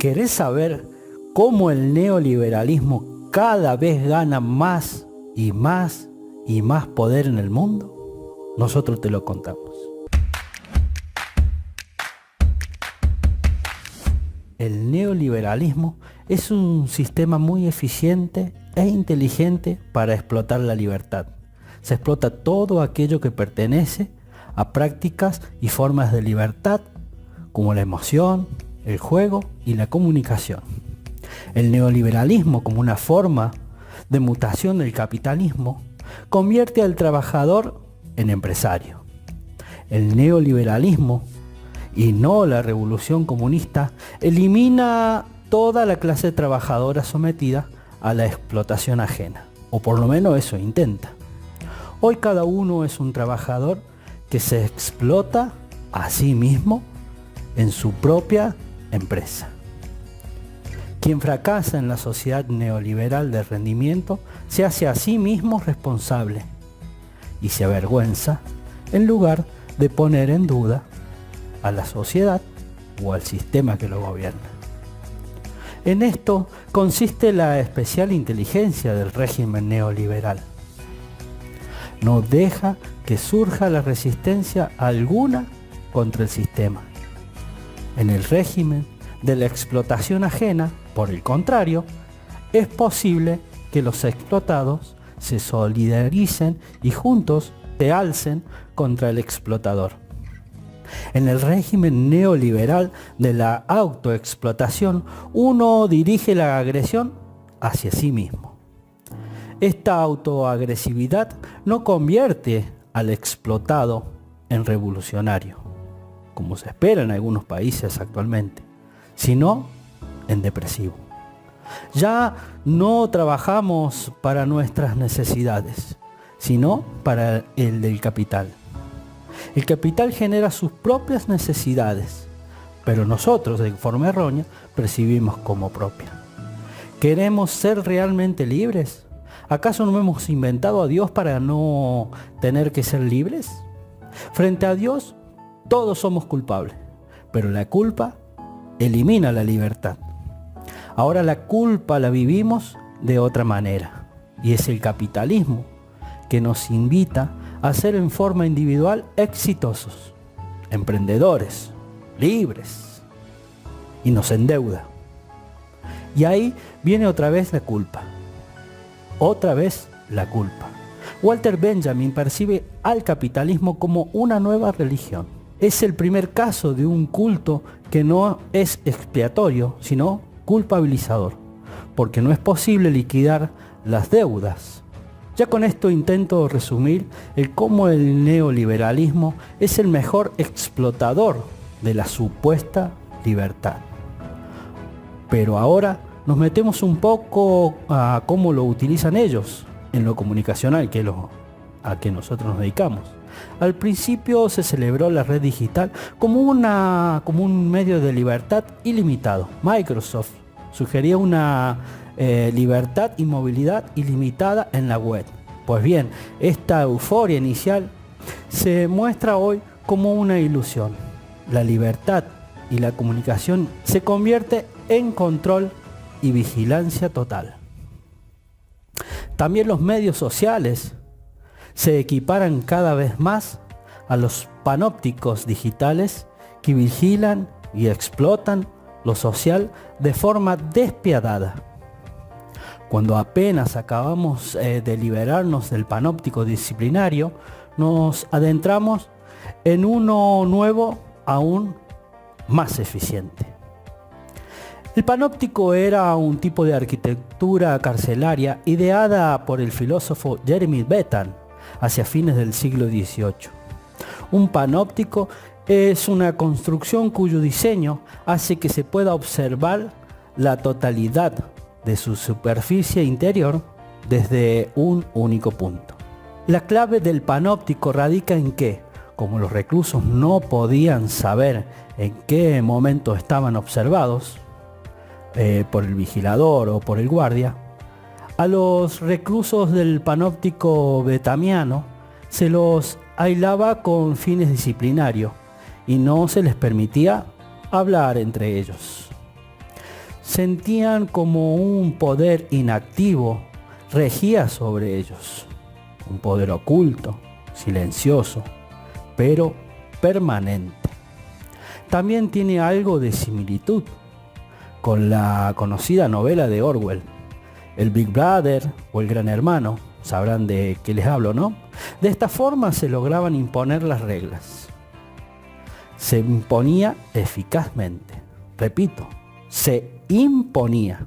¿Querés saber cómo el neoliberalismo cada vez gana más y más y más poder en el mundo? Nosotros te lo contamos. El neoliberalismo es un sistema muy eficiente e inteligente para explotar la libertad. Se explota todo aquello que pertenece a prácticas y formas de libertad, como la emoción, el juego y la comunicación. El neoliberalismo, como una forma de mutación del capitalismo, convierte al trabajador en empresario. El neoliberalismo, y no la revolución comunista, elimina toda la clase trabajadora sometida a la explotación ajena, o por lo menos eso intenta. Hoy cada uno es un trabajador que se explota a sí mismo en su propia empresa. Quien fracasa en la sociedad neoliberal de rendimiento se hace a sí mismo responsable y se avergüenza en lugar de poner en duda a la sociedad o al sistema que lo gobierna. En esto consiste la especial inteligencia del régimen neoliberal. No deja que surja la resistencia alguna contra el sistema. En el régimen de la explotación ajena, por el contrario, es posible que los explotados se solidaricen y juntos se alcen contra el explotador. En el régimen neoliberal de la autoexplotación, uno dirige la agresión hacia sí mismo. Esta autoagresividad no convierte al explotado en revolucionario, como se espera en algunos países actualmente, sino en depresivo. Ya no trabajamos para nuestras necesidades, sino para el del capital. El capital genera sus propias necesidades, pero nosotros, de forma errónea, percibimos como propia. ¿Queremos ser realmente libres? ¿Acaso no hemos inventado a Dios para no tener que ser libres? Frente a Dios, todos somos culpables, pero la culpa elimina la libertad. Ahora la culpa la vivimos de otra manera, y es el capitalismo que nos invita a ser en forma individual exitosos, emprendedores, libres, y nos endeuda. Y ahí viene otra vez la culpa. Otra vez la culpa. Walter Benjamin percibe al capitalismo como una nueva religión. Es el primer caso de un culto que no es expiatorio, sino culpabilizador, porque no es posible liquidar las deudas. Ya con esto intento resumir cómo el neoliberalismo es el mejor explotador de la supuesta libertad. Pero ahora nos metemos un poco a cómo lo utilizan ellos en lo comunicacional, a que nosotros nos dedicamos. Al principio se celebró la red digital como un medio de libertad ilimitado. Microsoft sugería una libertad y movilidad ilimitada en la web. Pues bien, esta euforia inicial se muestra hoy como una ilusión. La libertad y la comunicación se convierte en control y vigilancia total. También los medios sociales se equiparan cada vez más a los panópticos digitales que vigilan y explotan lo social de forma despiadada. Cuando apenas acabamos de liberarnos del panóptico disciplinario, nos adentramos en uno nuevo aún más eficiente. El panóptico era un tipo de arquitectura carcelaria ideada por el filósofo Jeremy Bentham hacia fines del siglo XVIII. Un panóptico es una construcción cuyo diseño hace que se pueda observar la totalidad de su superficie interior desde un único punto. La clave del panóptico radica en que, como los reclusos no podían saber en qué momento estaban observados por el vigilador o por el guardia, a los reclusos del panóptico benthamiano se los aislaba con fines disciplinarios y no se les permitía hablar entre ellos. sentían como un poder inactivo regía sobre ellos. Un poder oculto, silencioso, pero permanente. También tiene algo de similitud con la conocida novela de Orwell, el Big Brother o el Gran Hermano. Sabrán de qué les hablo, ¿no? De esta forma se lograban imponer las reglas. Se imponía eficazmente. Repito, se imponía.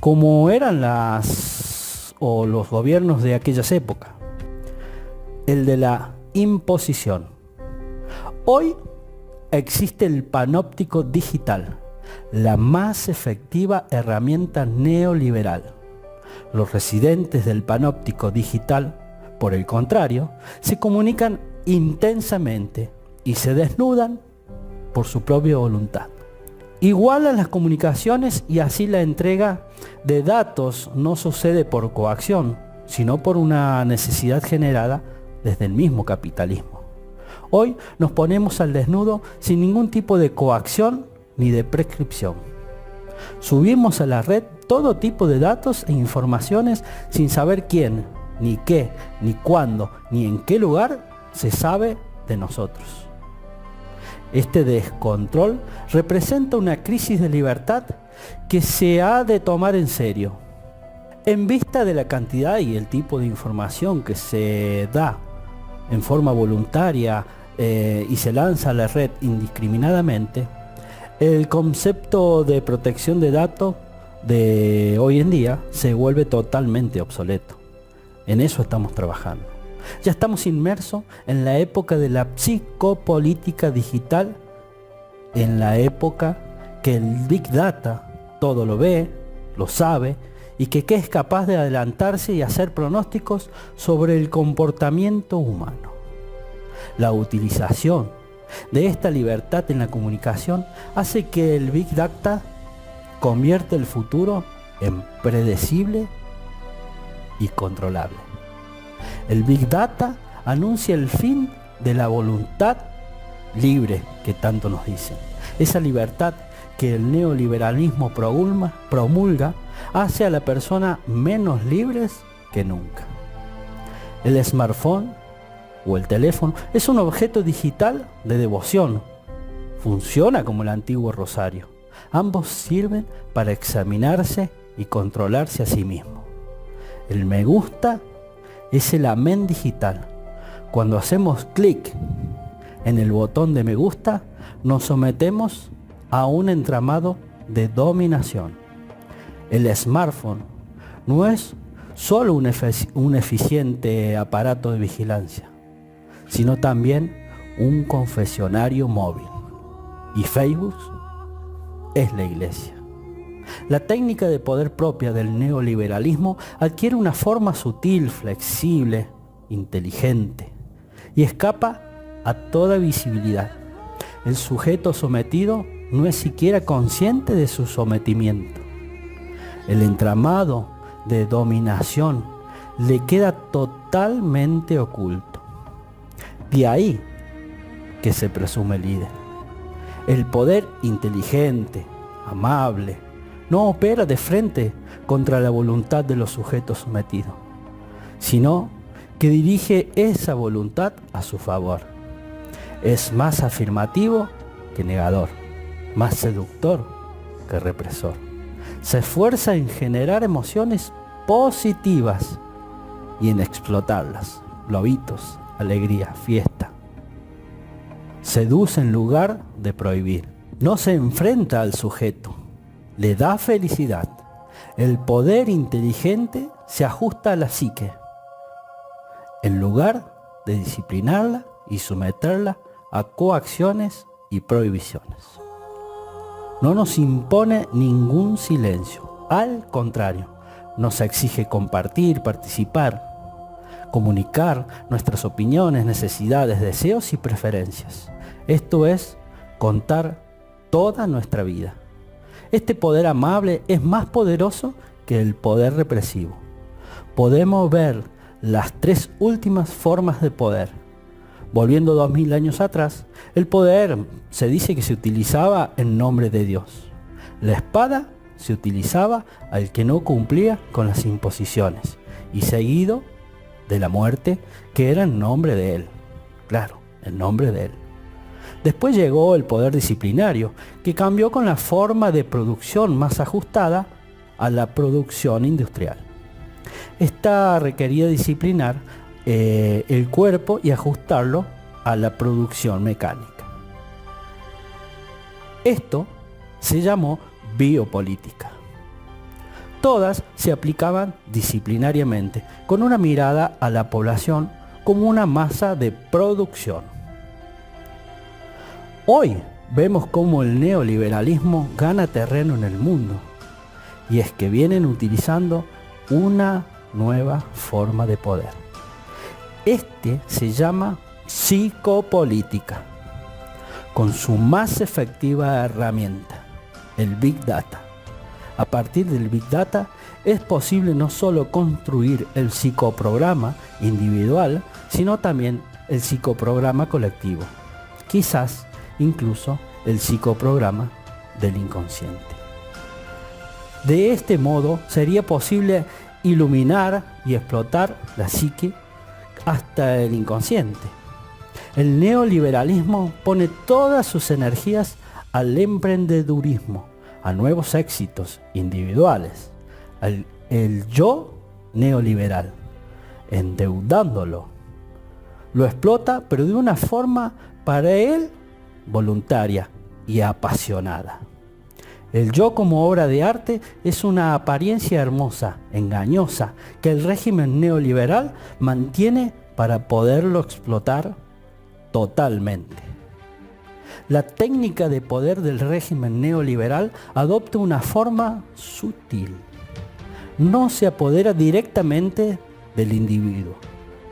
Como eran los gobiernos de aquellas épocas. El de la imposición. Hoy existe el panóptico digital, la más efectiva herramienta neoliberal. Los residentes del panóptico digital, por el contrario, se comunican intensamente y se desnudan por su propia voluntad. Igualan las comunicaciones y así la entrega de datos no sucede por coacción, sino por una necesidad generada desde el mismo capitalismo. Hoy nos ponemos al desnudo sin ningún tipo de coacción ni de prescripción. Subimos a la red todo tipo de datos e informaciones sin saber quién, ni qué, ni cuándo, ni en qué lugar se sabe de nosotros. Este descontrol representa una crisis de libertad que se ha de tomar en serio. En vista de la cantidad y el tipo de información que se da en forma voluntaria y se lanza a la red indiscriminadamente, el concepto de protección de datos de hoy en día se vuelve totalmente obsoleto. En eso estamos trabajando. Ya estamos inmersos en la época de la psicopolítica digital, en la época que el Big Data todo lo ve, lo sabe y que es capaz de adelantarse y hacer pronósticos sobre el comportamiento humano. La utilización de esta libertad en la comunicación hace que el Big Data convierta el futuro en predecible y controlable. El Big Data anuncia el fin de la voluntad libre que tanto nos dicen. Esa libertad que el neoliberalismo promulga hace a la persona menos libres que nunca. El smartphone o el teléfono es un objeto digital de devoción. Funciona como el antiguo rosario. Ambos sirven para examinarse y controlarse a sí mismo. El me gusta es el amén digital. Cuando hacemos clic en el botón de me gusta, nos sometemos a un entramado de dominación. El smartphone no es solo un eficiente aparato de vigilancia, sino también un confesionario móvil. Y Facebook es la iglesia. La técnica de poder propia del neoliberalismo adquiere una forma sutil, flexible, inteligente y escapa a toda visibilidad. El sujeto sometido no es siquiera consciente de su sometimiento. El entramado de dominación le queda totalmente oculto. De ahí que se presume líder. El poder inteligente, amable, no opera de frente contra la voluntad de los sujetos sometidos, sino que dirige esa voluntad a su favor. Es más afirmativo que negador, más seductor que represor. Se esfuerza en generar emociones positivas y en explotarlas. Globitos, alegría, fiesta. Seduce en lugar de prohibir. No se enfrenta al sujeto, le da felicidad. El poder inteligente se ajusta a la psique, en lugar de disciplinarla y someterla a coacciones y prohibiciones. No nos impone ningún silencio, al contrario, nos exige compartir, participar, comunicar nuestras opiniones, necesidades, deseos y preferencias. Esto es contar toda nuestra vida. Este poder amable es más poderoso que el poder represivo. Podemos ver las tres últimas formas de poder. Volviendo 2000 años atrás, el poder se dice que se utilizaba en nombre de Dios. La espada se utilizaba al que no cumplía con las imposiciones y seguido de la muerte, que era en nombre de él. Claro, en nombre de él. Después llegó el poder disciplinario, que cambió con la forma de producción más ajustada a la producción industrial. Esta requería disciplinar el cuerpo y ajustarlo a la producción mecánica. Esto se llamó biopolítica. Todas se aplicaban disciplinariamente, con una mirada a la población como una masa de producción. Hoy vemos cómo el neoliberalismo gana terreno en el mundo, y es que vienen utilizando una nueva forma de poder. Este se llama psicopolítica, con su más efectiva herramienta, el Big Data. A partir del Big Data es posible no solo construir el psicoprograma individual, sino también el psicoprograma colectivo, quizás incluso el psicoprograma del inconsciente. De este modo sería posible iluminar y explotar la psique hasta el inconsciente. El neoliberalismo pone todas sus energías al emprendedurismo, a nuevos éxitos individuales, el yo neoliberal, endeudándolo. Lo explota, pero de una forma para él voluntaria y apasionada. El yo como obra de arte es una apariencia hermosa, engañosa, que el régimen neoliberal mantiene para poderlo explotar totalmente. La técnica de poder del régimen neoliberal adopta una forma sutil. No se apodera directamente del individuo.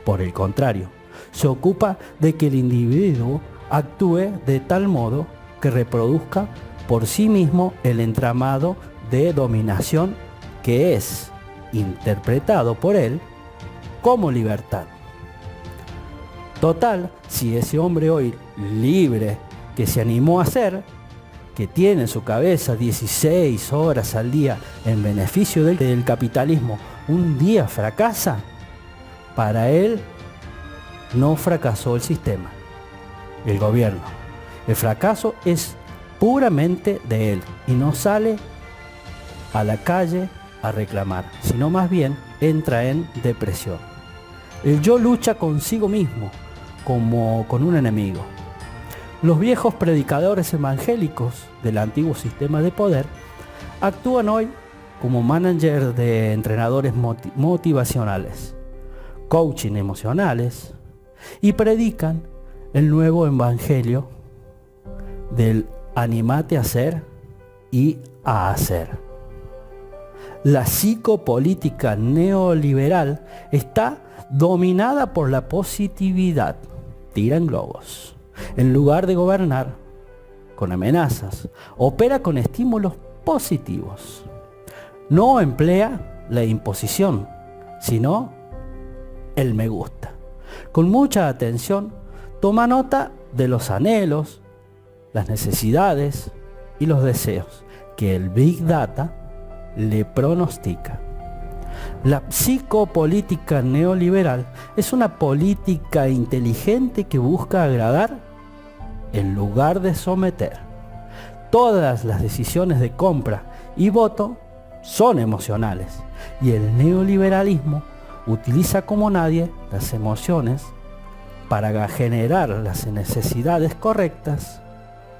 Por el contrario, se ocupa de que el individuo actúe de tal modo que reproduzca por sí mismo el entramado de dominación que es interpretado por él como libertad. Total, si ese hombre hoy libre que se animó a ser, que tiene en su cabeza 16 horas al día en beneficio del capitalismo, un día fracasa, para él no fracasó el sistema, el gobierno. El fracaso es puramente de él y no sale a la calle a reclamar, sino más bien entra en depresión. El yo lucha consigo mismo como con un enemigo. Los viejos predicadores evangélicos del antiguo sistema de poder actúan hoy como managers de entrenadores motivacionales, coaching emocionales, y predican el nuevo evangelio del animate a ser y a hacer. La psicopolítica neoliberal está dominada por la positividad, tiran globos. En lugar de gobernar con amenazas, opera con estímulos positivos. No emplea la imposición, sino el me gusta. Con mucha atención, toma nota de los anhelos, las necesidades y los deseos que el Big Data le pronostica. La psicopolítica neoliberal es una política inteligente que busca agradar en lugar de someter. Todas las decisiones de compra y voto son emocionales y el neoliberalismo utiliza como nadie las emociones para generar las necesidades correctas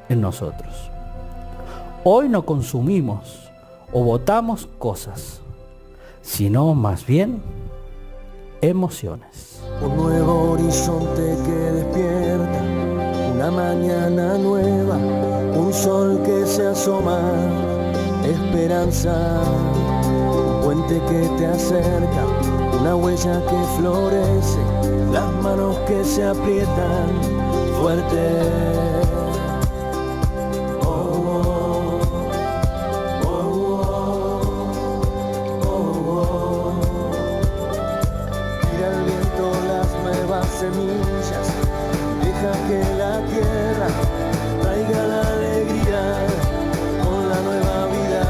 en nosotros. Hoy no consumimos o votamos cosas, sino más bien emociones. Un nuevo horizonte que despierta, una mañana nueva, un sol que se asoma, esperanza, un puente que te acerca, una huella que florece, las manos que se aprietan fuerte. Semillas, deja que la tierra traiga la alegría con la nueva vida.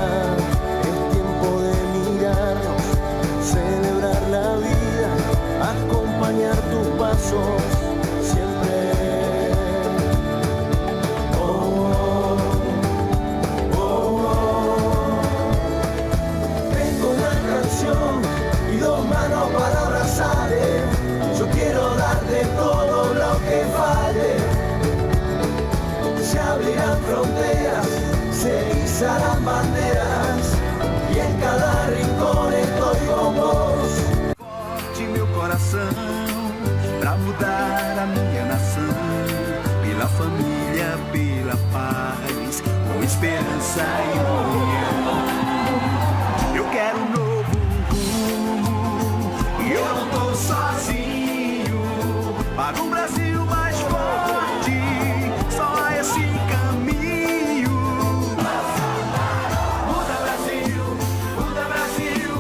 izarán banderas e em cada rincón estoy con vos. Forte meu coração pra mudar a minha nação, pela família, pela paz, com esperança e união. Eu quero um novo rumo e eu não tô sozinho. Para um Brasil mais forte, só há esse caminho. Muda Brasil, muda Brasil,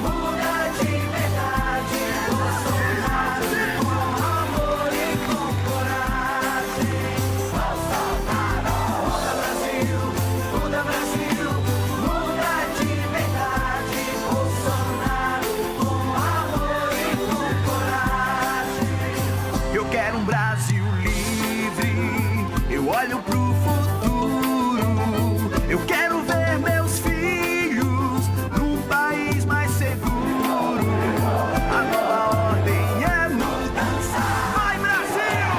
muda de verdade. Bolsonaro com amor e com coragem. Bolsonaro, muda Brasil, muda Brasil, muda de verdade. Bolsonaro com amor e com coragem. Eu quero um Brasil livre, eu olho pro futuro. Eu quero ver meus filhos num país mais seguro. A nova ordem é mudança. Vai Brasil,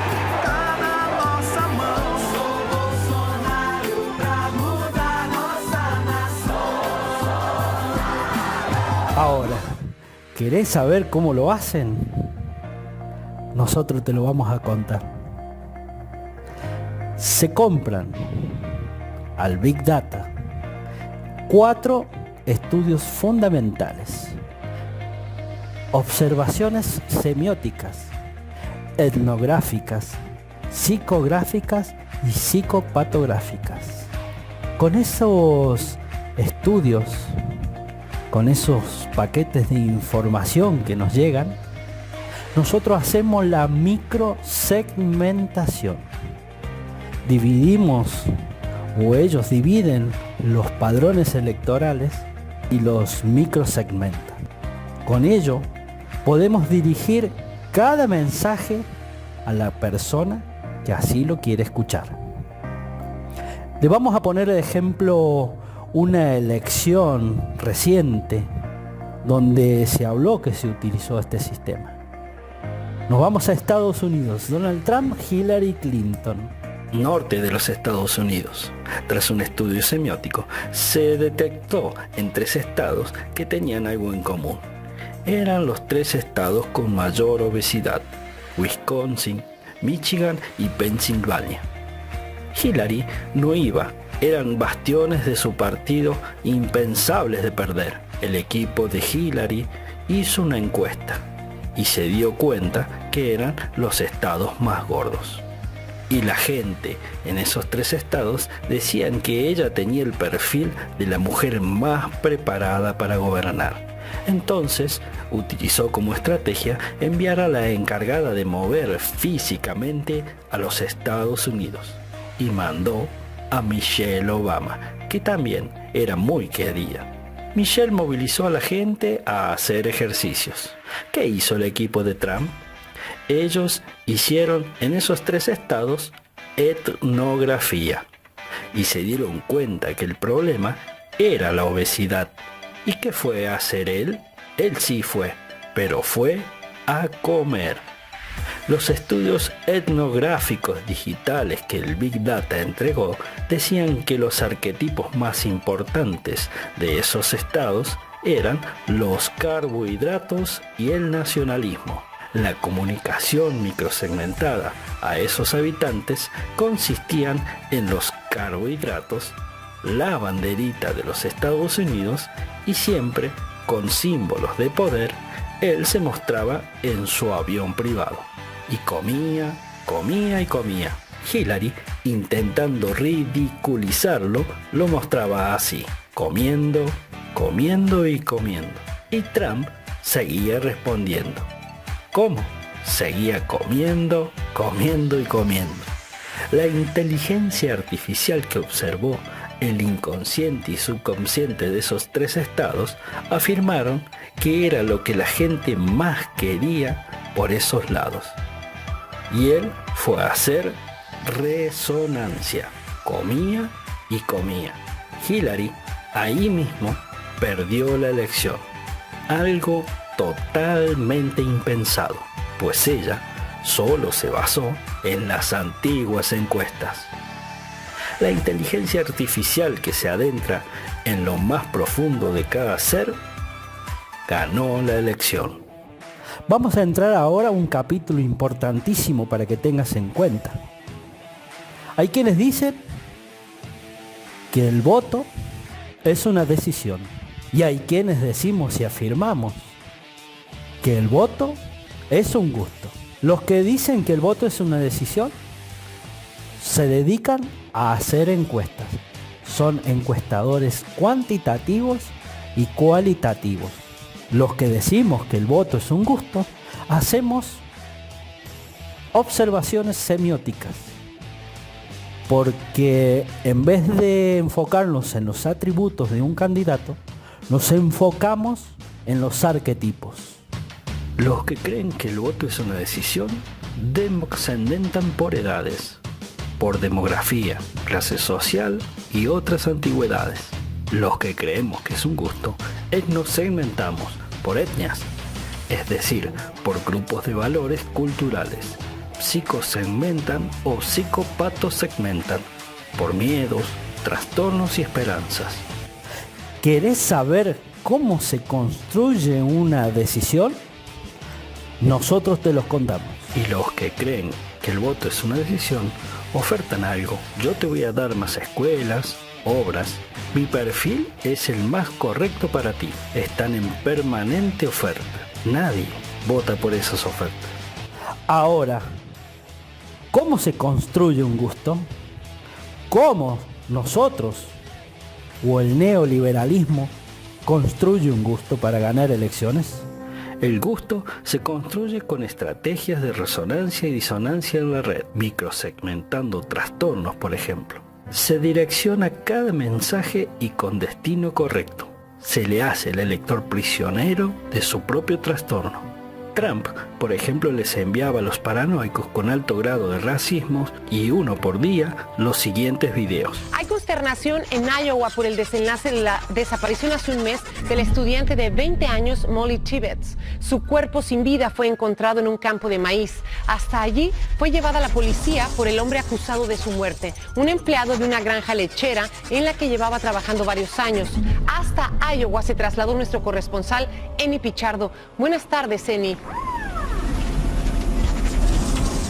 tá na nossa mão. Sou Bolsonaro pra mudar nossa nação. Ahora, ¿querés saber cómo lo hacen? Nosotros te lo vamos a contar. Se compran al Big Data 4 estudios fundamentales: observaciones semióticas, etnográficas, psicográficas y psicopatográficas. Con esos estudios, con esos paquetes de información que nos llegan, nosotros hacemos la microsegmentación. Dividimos, o ellos dividen, los padrones electorales y los microsegmentan. Con ello podemos dirigir cada mensaje a la persona que así lo quiere escuchar. Le vamos a poner de ejemplo una elección reciente donde se habló que se utilizó este sistema. Nos vamos a Estados Unidos. Donald Trump, Hillary Clinton. Norte de los Estados Unidos. Tras un estudio semiótico, se detectó en 3 estados que tenían algo en común. Eran los 3 estados con mayor obesidad: Wisconsin, Michigan y Pensilvania. Hillary no iba, eran bastiones de su partido impensables de perder. El equipo de Hillary hizo una encuesta y se dio cuenta que eran los estados más gordos. Y la gente en esos 3 estados decían que ella tenía el perfil de la mujer más preparada para gobernar. Entonces utilizó como estrategia enviar a la encargada de mover físicamente a los Estados Unidos y mandó a Michelle Obama, que también era muy querida. Michelle movilizó a la gente a hacer ejercicios. ¿Qué hizo el equipo de Trump? Ellos hicieron en esos 3 estados etnografía y se dieron cuenta que el problema era la obesidad. ¿Y qué fue a hacer él? Él sí fue, pero fue a comer. Los estudios etnográficos digitales que el Big Data entregó decían que los arquetipos más importantes de esos estados eran los carbohidratos y el nacionalismo. La comunicación microsegmentada a esos habitantes consistían en los carbohidratos, la banderita de los Estados Unidos y siempre con símbolos de poder. Él se mostraba en su avión privado y comía, comía y comía. Hillary, intentando ridiculizarlo, lo mostraba así: comiendo, comiendo y comiendo. Y Trump seguía respondiendo. ¿Cómo? Seguía comiendo, comiendo y comiendo. La inteligencia artificial que observó el inconsciente y subconsciente de esos 3 estados afirmaron que era lo que la gente más quería por esos lados. Y él fue a hacer resonancia. Comía y comía. Hillary ahí mismo perdió la elección. Algo totalmente impensado, pues ella solo se basó en las antiguas encuestas. La inteligencia artificial que se adentra en lo más profundo de cada ser ganó la elección. Vamos a entrar ahora a un capítulo importantísimo para que tengas en cuenta. Hay quienes dicen que el voto es una decisión. Y hay quienes decimos y afirmamos que el voto es un gusto. Los que dicen que el voto es una decisión se dedican a hacer encuestas. Son encuestadores cuantitativos y cualitativos. Los que decimos que el voto es un gusto, hacemos observaciones semióticas. Porque en vez de enfocarnos en los atributos de un candidato, nos enfocamos en los arquetipos. Los que creen que el voto es una decisión segmentan por edades, por demografía, clase social y otras antigüedades. Los que creemos que es un gusto, nos segmentamos por etnias, es decir, por grupos de valores culturales. Psicosegmentan o psicopatosegmentan por miedos, trastornos y esperanzas. ¿Querés saber cómo se construye una decisión? Nosotros te los contamos. Y los que creen que el voto es una decisión, ofertan algo. Yo te voy a dar más escuelas, obras. Mi perfil es el más correcto para ti. Están en permanente oferta. Nadie vota por esas ofertas. Ahora, ¿cómo se construye un gusto? ¿Cómo nosotros o el neoliberalismo construye un gusto para ganar elecciones? El gusto se construye con estrategias de resonancia y disonancia en la red, microsegmentando trastornos, por ejemplo. Se direcciona cada mensaje y con destino correcto. Se le hace al elector prisionero de su propio trastorno. Trump, por ejemplo, les enviaba a los paranoicos con alto grado de racismo y uno por día los siguientes videos. Hay consternación en Iowa por el desenlace de la desaparición hace un mes del estudiante de 20 años Molly Tibbetts. Su cuerpo sin vida fue encontrado en un campo de maíz. Hasta allí fue llevada a la policía por el hombre acusado de su muerte, un empleado de una granja lechera en la que llevaba trabajando varios años. Hasta Iowa se trasladó nuestro corresponsal Eni Pichardo. Buenas tardes, Eni.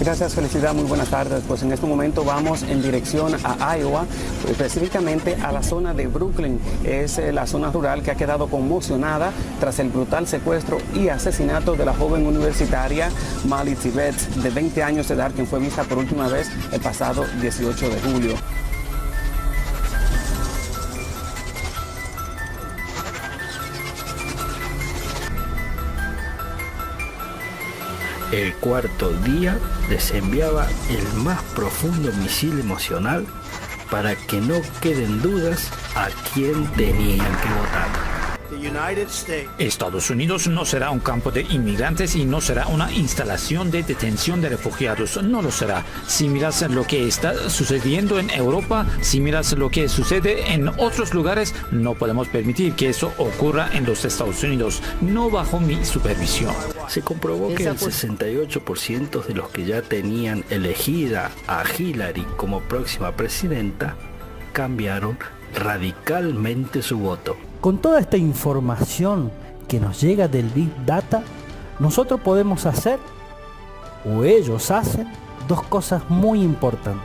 Gracias, Felicidad, muy buenas tardes. Pues en este momento vamos en dirección a Iowa, específicamente a la zona de Brooklyn. Es la zona rural que ha quedado conmocionada tras el brutal secuestro y asesinato de la joven universitaria Molly Tibbetts, de 20 años de edad, quien fue vista por última vez el pasado 18 de julio. El cuarto día les enviaba el más profundo misil emocional para que no queden dudas a quién tenían que votar. Estados Unidos no será un campo de inmigrantes y no será una instalación de detención de refugiados. No lo será. Si miras lo que está sucediendo en Europa, si miras lo que sucede en otros lugares, no podemos permitir que eso ocurra en los Estados Unidos, no bajo mi supervisión. Se comprobó que el 68% de los que ya tenían elegida a Hillary como próxima presidenta cambiaron radicalmente su voto. Con toda esta información que nos llega del Big Data, nosotros podemos hacer, o ellos hacen, dos cosas muy importantes.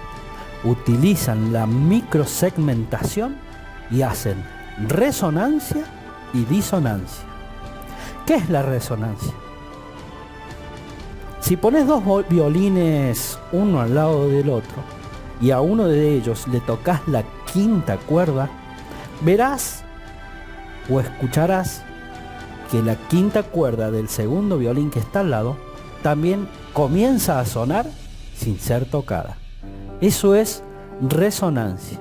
Utilizan la microsegmentación y hacen resonancia y disonancia. ¿Qué es la resonancia? Si pones dos violines uno al lado del otro y a uno de ellos le tocas la quinta cuerda, verás o escucharás que la quinta cuerda del segundo violín que está al lado también comienza a sonar sin ser tocada. Eso es resonancia.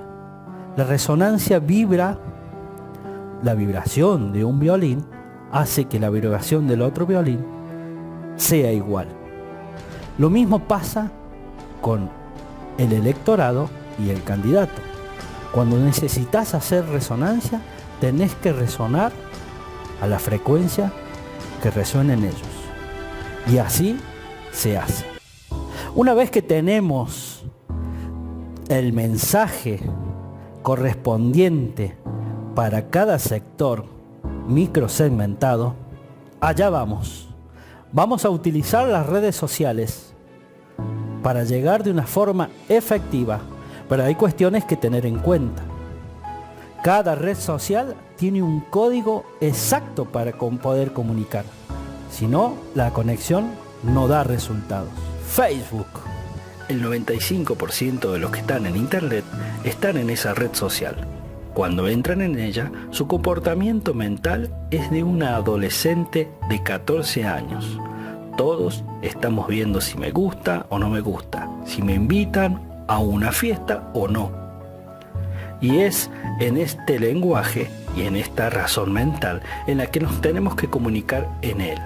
La resonancia vibra, la vibración de un violín hace que la vibración del otro violín sea igual. Lo mismo pasa con el electorado y el candidato. Cuando necesitas hacer resonancia, tenés que resonar a la frecuencia que resuenen ellos. Y así se hace. Una vez que tenemos el mensaje correspondiente para cada sector microsegmentado, allá vamos. Vamos a utilizar las redes sociales para llegar de una forma efectiva, pero hay cuestiones que tener en cuenta. Cada red social tiene un código exacto para poder comunicar. Si no, la conexión no da resultados. Facebook. El 95% de los que están en Internet están en esa red social. Cuando entran en ella, su comportamiento mental es de una adolescente de 14 años. Todos estamos viendo si me gusta o no me gusta, si me invitan a una fiesta o no. Y es en este lenguaje y en esta razón mental en la que nos tenemos que comunicar en él.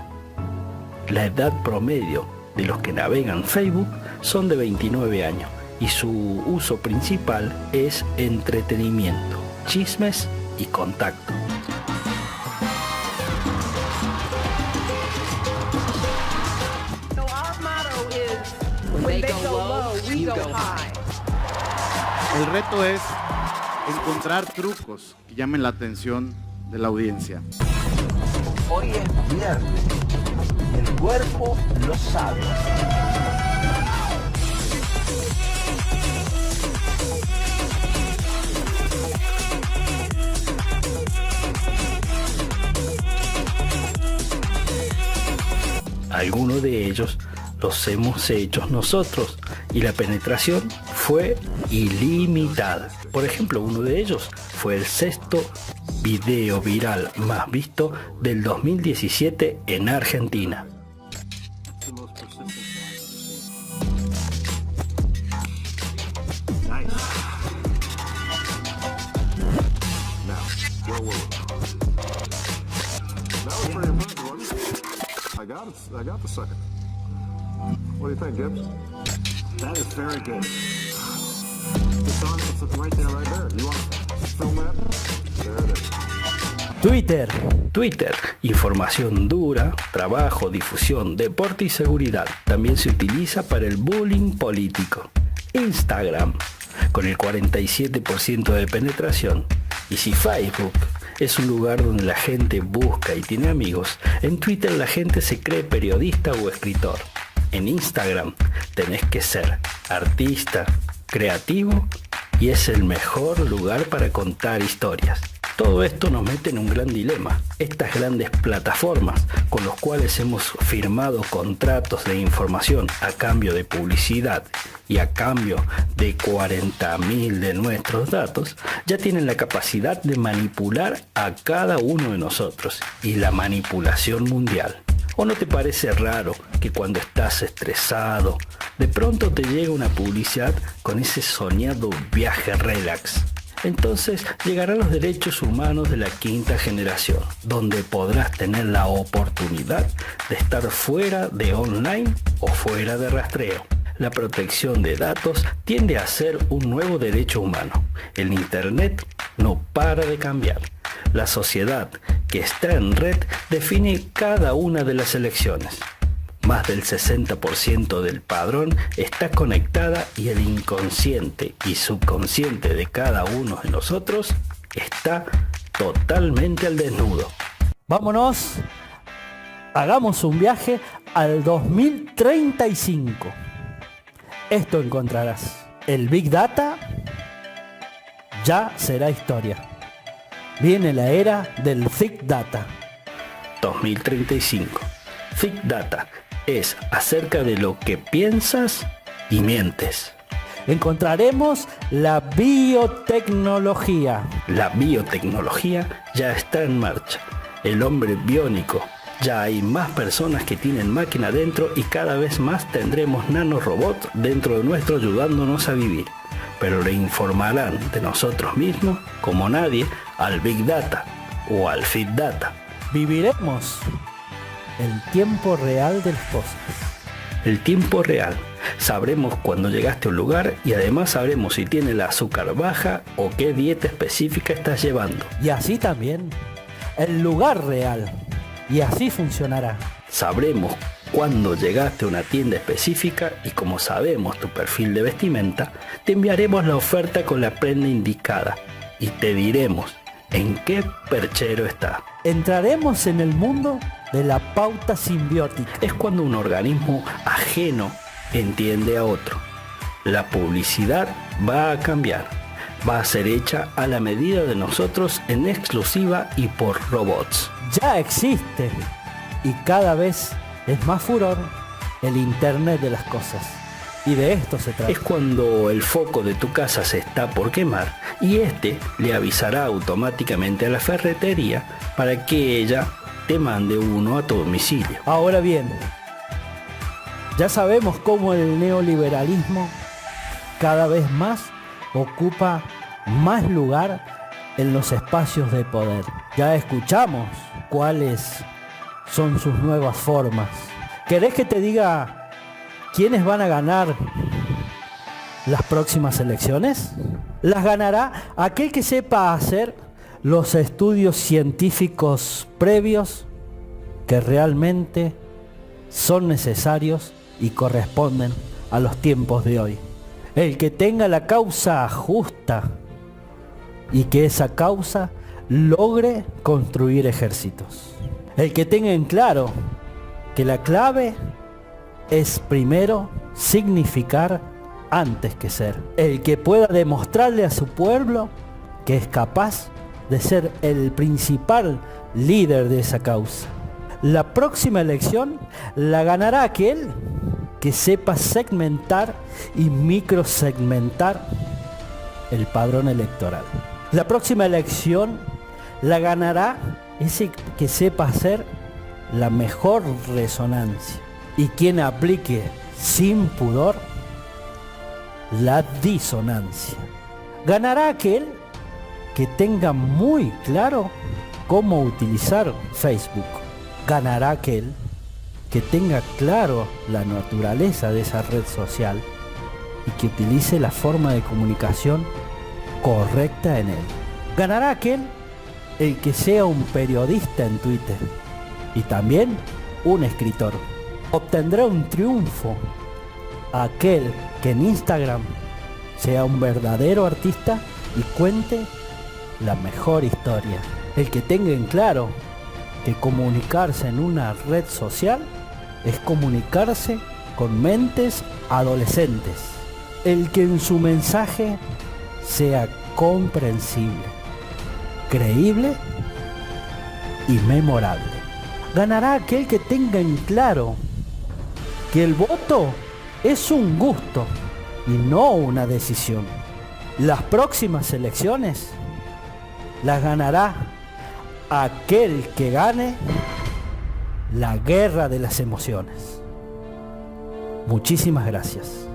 La edad promedio de los que navegan Facebook son de 29 años y su uso principal es entretenimiento, chismes y contacto. El reto es encontrar trucos que llamen la atención de la audiencia. Hoy es viernes, el cuerpo lo sabe. Algunos de ellos los hemos hecho nosotros y la penetración fue ilimitada. Por ejemplo, uno de ellos fue el 6º video viral más visto del 2017 en Argentina. I got the sucker. What do you think, Gibbs? That is very good. It's on, it's right there, right there. You want to film that? There it is. Twitter, información dura, trabajo, difusión, deporte y seguridad. También se utiliza para el bullying político. Instagram, con el 47% de penetración. Y si Facebook es un lugar donde la gente busca y tiene amigos, en Twitter la gente se cree periodista o escritor. En Instagram tenés que ser artista, creativo y es el mejor lugar para contar historias. Todo esto nos mete en un gran dilema. Estas grandes plataformas con los cuales hemos firmado contratos de información a cambio de publicidad y a cambio de 40.000 de nuestros datos, ya tienen la capacidad de manipular a cada uno de nosotros y la manipulación mundial. ¿O no te parece raro que cuando estás estresado, de pronto te llega una publicidad con ese soñado viaje relax? Entonces llegarán los derechos humanos de la 5ª generación, donde podrás tener la oportunidad de estar fuera de online o fuera de rastreo. La protección de datos tiende a ser un nuevo derecho humano. El Internet no para de cambiar. La sociedad que está en red define cada una de las elecciones. Más del 60% del padrón está conectada y el inconsciente y subconsciente de cada uno de nosotros está totalmente al desnudo. Vámonos, hagamos un viaje al 2035. Esto encontrarás. El Big Data ya será historia. Viene la era del Thick Data. 2035. Thick Data es acerca de lo que piensas y mientes. Encontraremos la biotecnología. La biotecnología ya está en marcha. El hombre biónico. Ya hay más personas que tienen máquina dentro y cada vez más tendremos nanorobots dentro de nuestro ayudándonos a vivir. Pero le informarán de nosotros mismos como nadie al Big Data o al Fit Data. Viviremos el tiempo real de las cosas. El tiempo real. Sabremos cuando llegaste a un lugar y además sabremos si tiene el azúcar baja o qué dieta específica estás llevando. Y así también el lugar real. Y así funcionará. Sabremos Cuando llegaste a una tienda específica y como sabemos tu perfil de vestimenta, te enviaremos la oferta con la prenda indicada y te diremos en qué perchero está. Entraremos en el mundo de la pauta simbiótica. Es cuando un organismo ajeno entiende a otro. La publicidad va a cambiar. Va a ser hecha a la medida de nosotros en exclusiva y por robots. Ya existe y cada vez es más furor el Internet de las cosas. Y de esto se trata. Es cuando el foco de tu casa se está por quemar y este le avisará automáticamente a la ferretería para que ella te mande uno a tu domicilio. Ahora bien, ya sabemos cómo el neoliberalismo cada vez más ocupa más lugar en los espacios de poder. Ya escuchamos cuáles son sus nuevas formas. ¿Querés que te diga quiénes van a ganar las próximas elecciones? Las ganará aquel que sepa hacer los estudios científicos previos que realmente son necesarios y corresponden a los tiempos de hoy. El que tenga la causa justa y que esa causa logre construir ejércitos. El que tenga en claro que la clave es primero significar antes que ser. El que pueda demostrarle a su pueblo que es capaz de ser el principal líder de esa causa. La próxima elección la ganará aquel que sepa segmentar y microsegmentar el padrón electoral. La próxima elección la ganará ese que sepa hacer la mejor resonancia y quien aplique sin pudor la disonancia. Ganará aquel que tenga muy claro cómo utilizar Facebook. Ganará aquel que tenga claro la naturaleza de esa red social y que utilice la forma de comunicación correcta en él. Ganará aquel el que sea un periodista en Twitter y también un escritor. Obtendrá un triunfo aquel que en Instagram sea un verdadero artista y cuente la mejor historia. El que tenga en claro que comunicarse en una red social es comunicarse con mentes adolescentes. El que en su mensaje sea comprensible, creíble y memorable. Ganará aquel que tenga en claro que el voto es un gusto y no una decisión. Las próximas elecciones las ganará aquel que gane la guerra de las emociones. Muchísimas gracias.